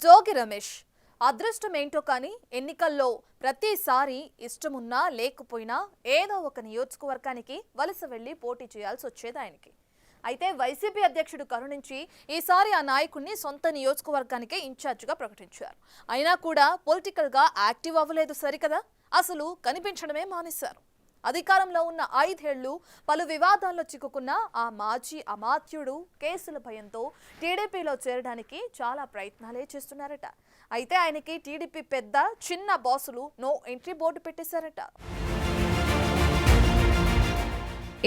జోగి రమేష్ అదృష్టమేంటో కానీ ఎన్నికల్లో ప్రతిసారి ఇష్టమున్నా లేకపోయినా ఏదో ఒక నియోజకవర్గానికి వలస వెళ్లి పోటీ చేయాల్సి వచ్చేది ఆయనకి. అయితే వైసీపీ అధ్యక్షుడు కరుణించి ఈసారి ఆ నాయకుడిని సొంత నియోజకవర్గానికే ఇన్ఛార్జిగా ప్రకటించారు. అయినా కూడా పొలిటికల్గా యాక్టివ్ అవ్వలేదు సరికదా, అసలు కనిపించడమే మానేశారు. అధికారంలో ఉన్న 5 ఏళ్లు పలు వివాదాల్లో చిక్కుకున్న ఆ మాజీ అమాత్యుడు కేసుల భయంతో టీడీపీలో చేరడానికి చాలా ప్రయత్నాలే చేస్తున్నారట. అయితే ఆయనకి టీడీపీ పెద్ద చిన్న బాసులు నో ఎంట్రీ బోర్డు పెట్టేశారట.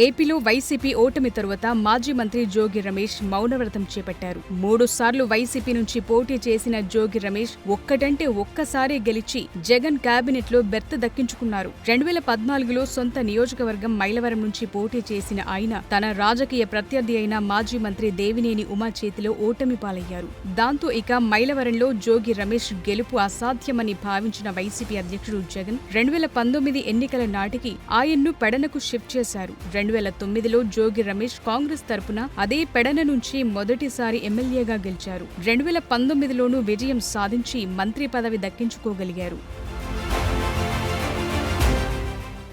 ఏపీలో వైసీపీ ఓటమి తరువాత మాజీ మంత్రి జోగి రమేష్ మౌనవ్రతం చేపట్టారు. 3 సార్లు వైసీపీ నుంచి పోటీ చేసిన జోగి రమేష్ ఒక్కటంటే ఒక్కసారి గెలిచి జగన్ కేబినెట్ లో బెర్త దక్కించుకున్నారు. 2014లో సొంత నియోజకవర్గం మైలవరం నుంచి పోటీ చేసిన ఆయన తన రాజకీయ ప్రత్యర్థి అయిన మాజీ మంత్రి దేవినేని ఉమా చేతిలో ఓటమి పాలయ్యారు. దాంతో ఇక మైలవరంలో జోగి రమేష్ గెలుపు అసాధ్యమని భావించిన వైసీపీ అధ్యక్షుడు జగన్ 2019 ఎన్నికల నాటికి ఆయన్ను పెడనకు షిఫ్ట్ చేశారు. 2009లో జోగి రమేష్ కాంగ్రెస్ తరపున అదే పెడన నుంచి మొదటిసారి ఎమ్మెల్యేగా గెలిచారు. 2019లోనూ విజయం సాధించి మంత్రి పదవి దక్కించుకోగలిగారు.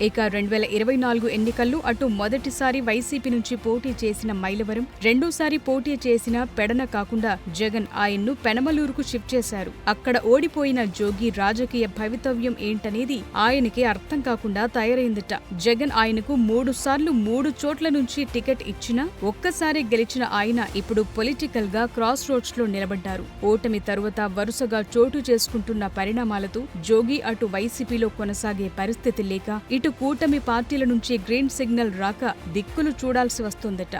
ఇక 2024 ఎన్నికల్లో అటు మొదటిసారి వైసీపీ నుంచి పోటీ చేసిన మైలవరం, రెండోసారి పోటీ చేసిన పెడన కాకుండా జగన్ ఆయన్ను పెనమలూరుకు షిఫ్ట్ చేశారు. అక్కడ ఓడిపోయిన జోగి రాజకీయ భవితవ్యం ఏంటనేది ఆయనకి అర్థం కాకుండా తయారైందట. జగన్ ఆయనకు 3 సార్లు 3 చోట్ల నుంచి టికెట్ ఇచ్చినా ఒక్కసారి గెలిచిన ఆయన ఇప్పుడు పొలిటికల్ గా క్రాస్ రోడ్స్ లో నిలబడ్డారు. ఓటమి తరువాత వరుసగా చోటు చేసుకుంటున్న పరిణామాలతో జోగి అటు వైసీపీలో కొనసాగే పరిస్థితి లేక ఇటు కూటమి పార్టీల నుంచి గ్రీన్ సిగ్నల్ రాక దిక్కులు చూడాల్సి వస్తోందట.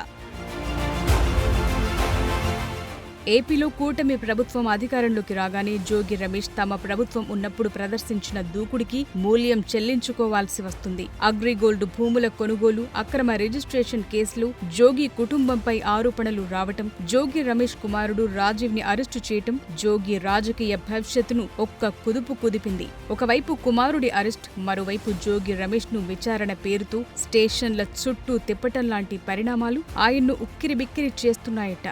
ఏపీలో కూటమి ప్రభుత్వం అధికారంలోకి రాగానే జోగి రమేష్ తమ ప్రభుత్వం ఉన్నప్పుడు ప్రదర్శించిన దూకుడికి మూల్యం చెల్లించుకోవాల్సి వస్తుంది. అగ్రిగోల్డ్ భూముల కొనుగోలు, అక్రమ రిజిస్ట్రేషన్ కేసులు, జోగి కుటుంబంపై ఆరోపణలు రావటం, జోగి రమేష్ కుమారుడు రాజీవ్ ని అరెస్టు చేయటం జోగి రాజకీయ భవిష్యత్తును ఒక్క కుదుపు కుదిపింది. ఒకవైపు కుమారుడి అరెస్ట్, మరోవైపు జోగి రమేష్ ను విచారణ పేరుతో స్టేషన్ల చుట్టూ తిప్పటం లాంటి పరిణామాలు ఆయన్ను ఉక్కిరిబిక్కిరి చేస్తున్నాయట.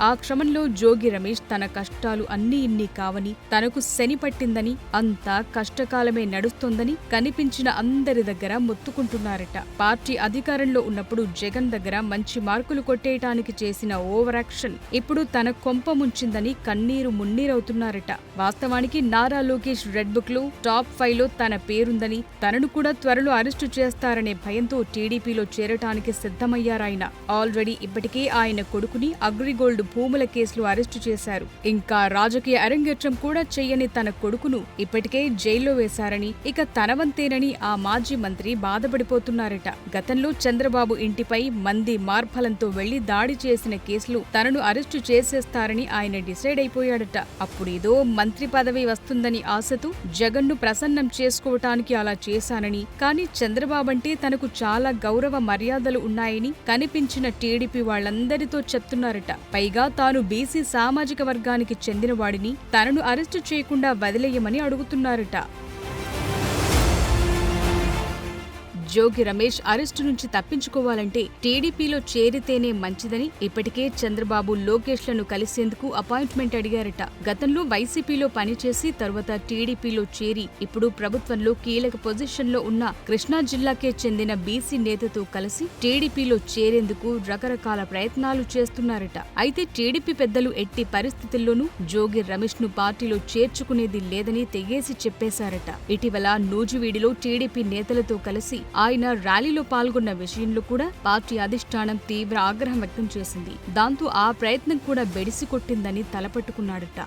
ఆ క్రమంలో జోగి రమేష్ తన కష్టాలు అన్నీ ఇన్ని కావని, తనకు శని పట్టిందని, అంతా కష్టకాలమే నడుస్తోందని కనిపించిన అందరి దగ్గర మొత్తుకుంటున్నారట. పార్టీ అధికారంలో ఉన్నప్పుడు జగన్ దగ్గర మంచి మార్కులు కొట్టేయటానికి చేసిన ఓవర్ యాక్షన్ ఇప్పుడు తన కొంప ముంచిందని కన్నీరు మున్నీరవుతున్నారట. వాస్తవానికి నారా లోకేష్ రెడ్ బుక్ లో టాప్ 5 లో తన పేరుందని, తనను కూడా త్వరలో అరెస్టు చేస్తారనే భయంతో టీడీపీలో చేరటానికి సిద్ధమయ్యారాయన. ఆల్రెడీ ఇప్పటికే ఆయన కొడుకుని అగ్రిగోల్డ్ భూముల కేసులు అరెస్టు చేశారు. ఇంకా రాజకీయ అరంగేట్రం కూడా చెయ్యని తన కొడుకును ఇప్పటికే జైల్లో వేశారని, ఇక తనవంతేనని ఆ మాజీ మంత్రి బాధపడిపోతున్నారట. గతంలో చంద్రబాబు ఇంటిపై మంది మార్బలంతో వెళ్లి దాడి చేసిన కేసులు తనను అరెస్టు చేసేస్తారని ఆయన డిసైడ్ అయిపోయాడట. అప్పుడేదో మంత్రి పదవి వస్తుందని ఆశతో జగన్ను ప్రసన్నం చేసుకోవటానికి అలా చేశానని, కానీ చంద్రబాబంటే తనకు చాలా గౌరవ మర్యాదలు ఉన్నాయని కనిపించిన టీడీపీ వాళ్లందరితో చెప్తున్నారట. పైగా తాను బీసీ సామాజిక వర్గానికి చెందినవాడిని, తనను అరెస్టు చేయకుండా వదిలేయమని అడుగుతున్నారట. జోగి రమేష్ అరెస్టు నుంచి తప్పించుకోవాలంటే టీడీపీలో చేరితేనే మంచిదని ఇప్పటికే చంద్రబాబు లోకేష్లను కలిసేందుకు అపాయింట్మెంట్ అడిగారట. గతంలో వైసీపీలో పనిచేసి తరువాత టీడీపీలో చేరి ఇప్పుడు ప్రభుత్వంలో కీలక పొజిషన్లో ఉన్న కృష్ణా జిల్లాకే చెందిన బీసీ నేతతో కలిసి టీడీపీలో చేరేందుకు రకరకాల ప్రయత్నాలు చేస్తున్నారట. అయితే టీడీపీ పెద్దలు ఎట్టి పరిస్థితుల్లోనూ జోగి రమేష్ ను పార్టీలో చేర్చుకునేది లేదని తెగేసి చెప్పేశారట. ఇటీవల నూజివీడిలో టీడీపీ నేతలతో కలిసి ఆయన ర్యాలీలో పాల్గొన్న విషయంలో కూడా పార్టీ అధిష్టానం తీవ్ర ఆగ్రహం వ్యక్తం చేసింది. దాంతో ఆ ప్రయత్నం కూడా బెడిసికొట్టిందని తలపట్టుకున్నాడట.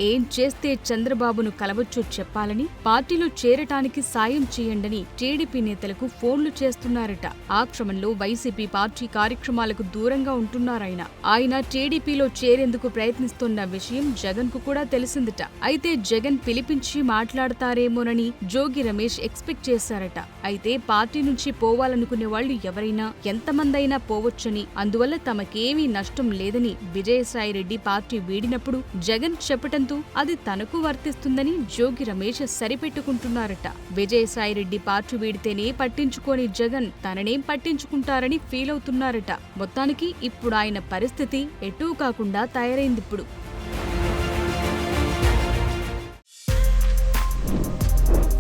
ఏం చేస్తే చంద్రబాబును కలవచ్చో చెప్పాలని, పార్టీలో చేరటానికి సాయం చేయండని టీడీపీ నేతలకు ఫోన్లు చేస్తున్నారట. ఆ క్రమంలో వైసీపీ పార్టీ కార్యక్రమాలకు దూరంగా ఉంటున్నారాయన. ఆయన టీడీపీలో చేరేందుకు ప్రయత్నిస్తున్న విషయం జగన్ కు కూడా తెలిసిందట. అయితే జగన్ పిలిపించి మాట్లాడతారేమోనని జోగి రమేష్ ఎక్స్పెక్ట్ చేశారట. అయితే పార్టీ నుంచి పోవాలనుకునే వాళ్లు ఎవరైనా ఎంతమందైనా పోవచ్చని, అందువల్ల తమకేమీ నష్టం లేదని విజయసాయిరెడ్డి పార్టీ వీడినప్పుడు జగన్ చెప్పటం ముందు అది తనకు వర్తిస్తుందని జోగి రమేష్ సరిపెట్టుకుంటున్నారట. విజయసాయిరెడ్డి పార్టీ వీడితేనే పట్టించుకోని జగన్ తననేం పట్టించుకుంటారని ఫీల్ అవుతున్నారట. మొత్తానికి ఇప్పుడు ఆయన పరిస్థితి ఎటూ కాకుండా తయారైందిప్పుడు.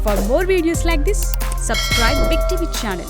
For more videos like this, subscribe Big TV channel.